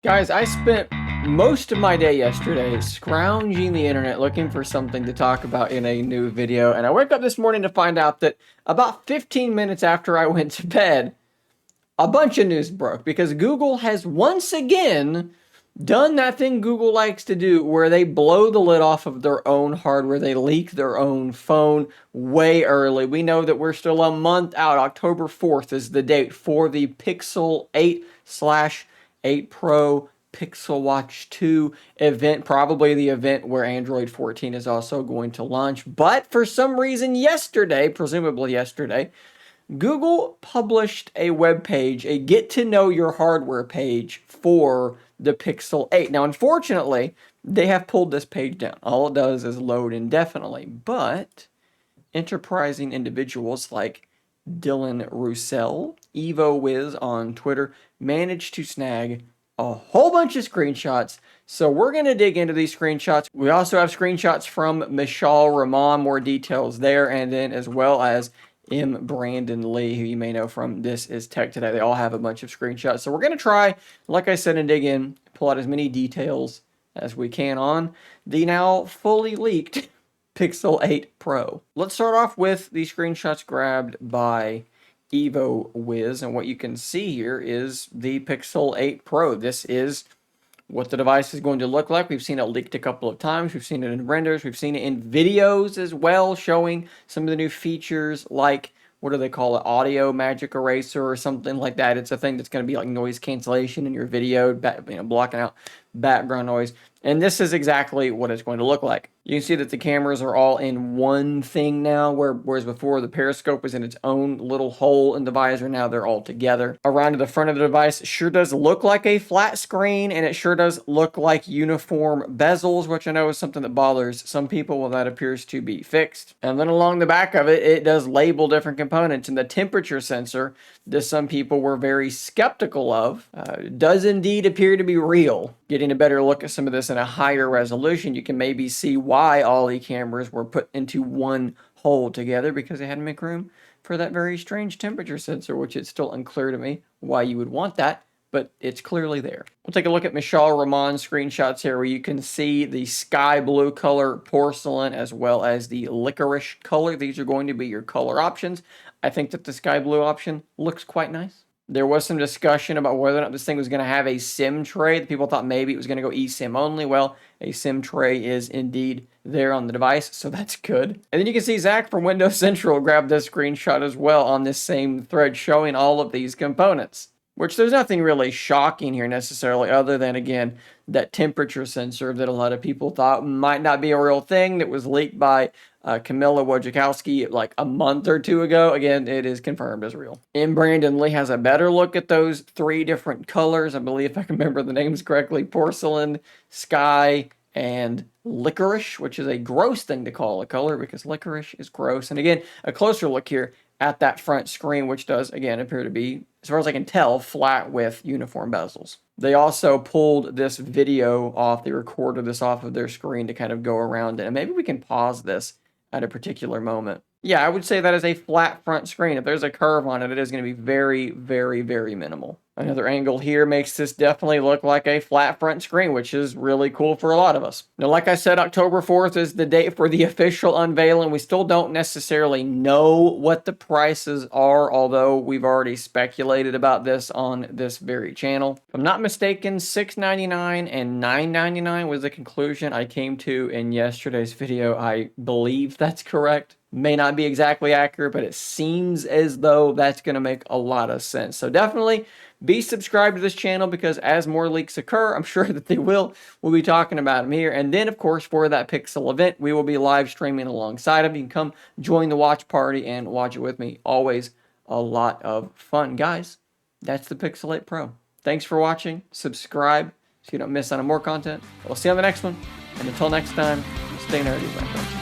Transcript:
Guys, I spent most of my day yesterday scrounging the internet looking for something to talk about in a new video, and I woke up this morning to find out that about 15 minutes after I went to bed, a bunch of news broke because Google has once again done that thing Google likes to do where they blow the lid off of their own hardware. They leak their own phone way early. We know that we're still a month out. October 4th is the date for the Pixel 8/8 Pro Pixel Watch 2 event, probably the event where Android 14 is also going to launch. But for some reason yesterday, presumably yesterday, Google published a web page, a get to know your hardware page for the Pixel 8. Now, unfortunately, they have pulled this page down. All it does is load indefinitely, but enterprising individuals like Dylan Roussel, EvoWiz on Twitter, managed to snag a whole bunch of screenshots. So we're going to dig into these screenshots. We also have screenshots from Mishaal Rahman, more details there, and then as well as Brandon Lee, who you may know from This Is Tech Today. They all have a bunch of screenshots. So we're going to try, like I said, and dig in, pull out as many details as we can on the now fully leaked Pixel 8 Pro. Let's start off with the screenshots grabbed by EvoWiz, and what you can see here is the Pixel 8 Pro. This is what the device is going to look like. We've seen it leaked a couple of times. We've seen it in renders. We've seen it in videos as well, showing some of the new features like, what do they call it, audio magic eraser or something like that. It's a thing that's going to be like noise cancellation in your video, blocking out background noise. And this is exactly what it's going to look like. You can see that the cameras are all in one thing now, whereas before the periscope was in its own little hole in the visor. Now they're all together. Around to the front of the device, sure does look like a flat screen, and it sure does look like uniform bezels, which I know is something that bothers some people. Well, that appears to be fixed. And then along the back of it, it does label different components, and the temperature sensor that some people were very skeptical of does indeed appear to be real. Getting a better look at some of this in a higher resolution, you can maybe see why all the cameras were put into one hole together, because they had to make room for that very strange temperature sensor, which is still unclear to me why you would want that, but it's clearly there. We'll take a look at Mishaal Rahman's screenshots here, where you can see the sky blue color porcelain as well as the licorice color. These are going to be your color options. I think that the sky blue option looks quite nice. There was some discussion about whether or not this thing was going to have a SIM tray. People thought maybe it was going to go eSIM only. Well, a SIM tray is indeed there on the device, so that's good. And then you can see Zach from Windows Central grabbed this screenshot as well on this same thread, showing all of these components, which there's nothing really shocking here necessarily, other than, again, that temperature sensor that a lot of people thought might not be a real thing, that was leaked by Camilla Wojciechowski like a month or two ago. Again, it is confirmed as real. And Brandon Lee has a better look at those three different colors. I believe, if I can remember the names correctly, porcelain, sky, and licorice, which is a gross thing to call a color because licorice is gross. And again, a closer look here at that front screen, which does, again, appear to be, as far as I can tell, flat with uniform bezels. They also pulled this video off. They recorded this off of their screen to kind of go around it. And maybe we can pause this at a particular moment. Yeah, I would say that is a flat front screen. If there's a curve on it, it is going to be very, very, very minimal. Another angle here makes this definitely look like a flat front screen, which is really cool for a lot of us. Now, like I said, October 4th is the date for the official unveiling. We still don't necessarily know what the prices are, although we've already speculated about this on this very channel. If I'm not mistaken, $699 and $999 was the conclusion I came to in yesterday's video. I believe that's correct. May not be exactly accurate, but it seems as though that's going to make a lot of sense. So definitely be subscribed to this channel, because as more leaks occur, I'm sure that they will, we'll be talking about them here. And then, of course, for that Pixel event, we will be live streaming alongside of you. You can come join the watch party and watch it with me. Always a lot of fun. Guys, that's the Pixel 8 Pro. Thanks for watching. Subscribe so you don't miss out on more content. We'll see you on the next one. And until next time, stay nerdy, my friends.